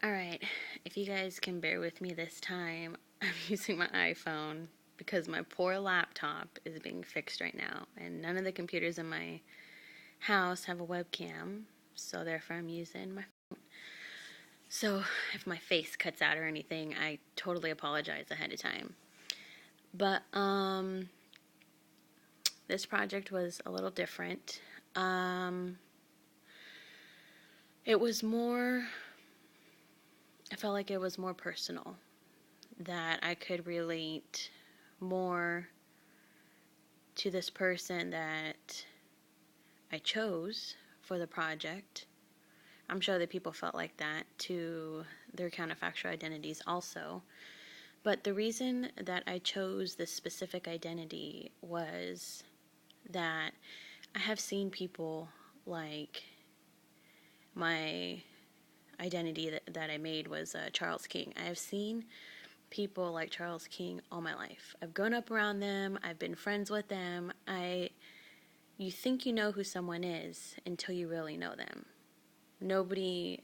Alright, if you guys can bear with me this time, I'm using my iPhone because my poor laptop is being fixed right now, and none of the computers in my house have a webcam, so therefore I'm using my phone. So if my face cuts out or anything, I totally apologize ahead of time. But, this project was a little different. It was more, I felt like it was more personal, that I could relate more to this person that I chose for the project. I'm sure that people felt like that to their counterfactual identities also. But the reason that I chose this specific identity was that I have seen people like my identity that I made was Charles King. I have seen people like Charles King all my life. I've grown up around them. I've been friends with them. You think you know who someone is until you really know them.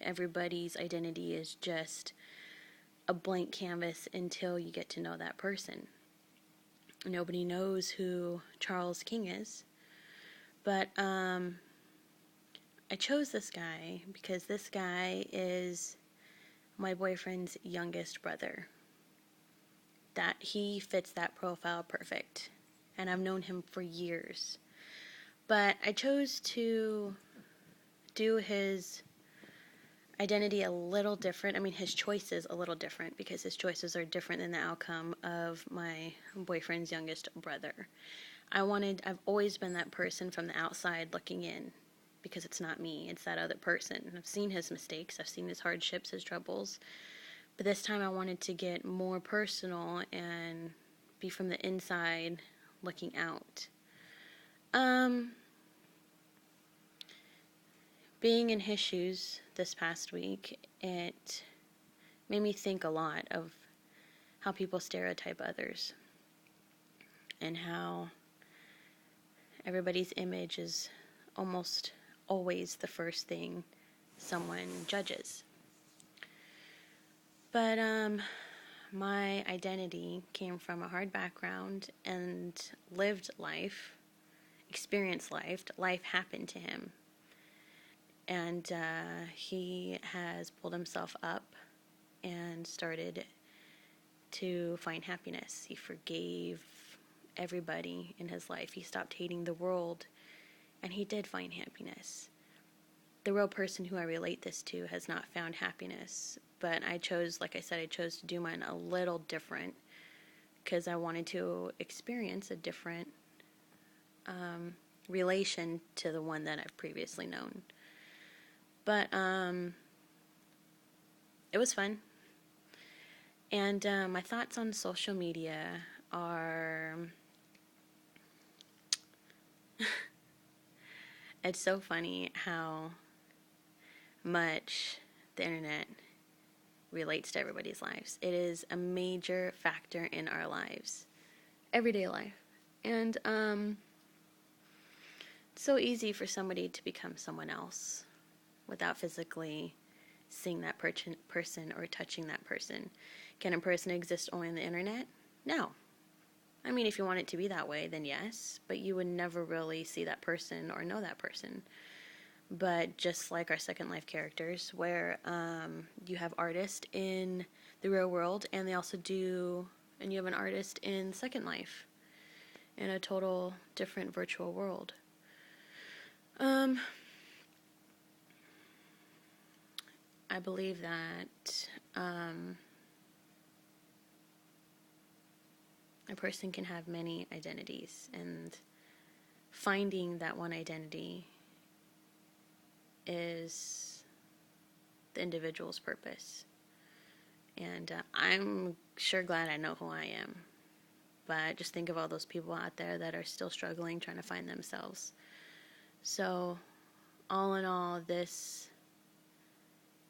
Everybody's identity is just a blank canvas until you get to know that person. Nobody knows who Charles King is. But I chose this guy because this guy is my boyfriend's youngest brother. That he fits that profile perfect. And I've known him for years. But I chose to do his identity a little different. I mean, his choices a little different because his choices are different than the outcome of my boyfriend's youngest brother. I've always been that person from the outside looking in because it's not me, it's that other person. I've seen his mistakes, I've seen his hardships, his troubles. But this time I wanted to get more personal and be from the inside looking out. Being in his shoes this past week, it made me think a lot of how people stereotype others and how everybody's image is almost always the first thing someone judges. But my identity came from a hard background and lived life, experienced life. Life happened to him. And he has pulled himself up and started to find happiness. He forgave everybody in his life. He stopped hating the world, and he did find happiness. The real person who I relate this to has not found happiness, but I chose to do mine a little different because I wanted to experience a different relation to the one that I've previously known. But it was fun. And my thoughts on social media are... It's so funny how much the internet relates to everybody's lives. It is a major factor in our lives, everyday life. And it's so easy for somebody to become someone else without physically seeing that person or touching that person. Can a person exist only on the internet? No. I mean, if you want it to be that way, then yes, but you would never really see that person or know that person. But just like our Second Life characters, where you have artists in the real world, and you have an artist in Second Life, in a total different virtual world. I believe that a person can have many identities, and finding that one identity is the individual's purpose. And I'm sure glad I know who I am. But just think of all those people out there that are still struggling, trying to find themselves. So, all in all, this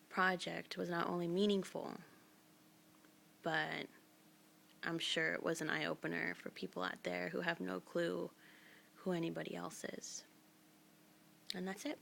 project was not only meaningful, but I'm sure it was an eye-opener for people out there who have no clue who anybody else is. And that's it.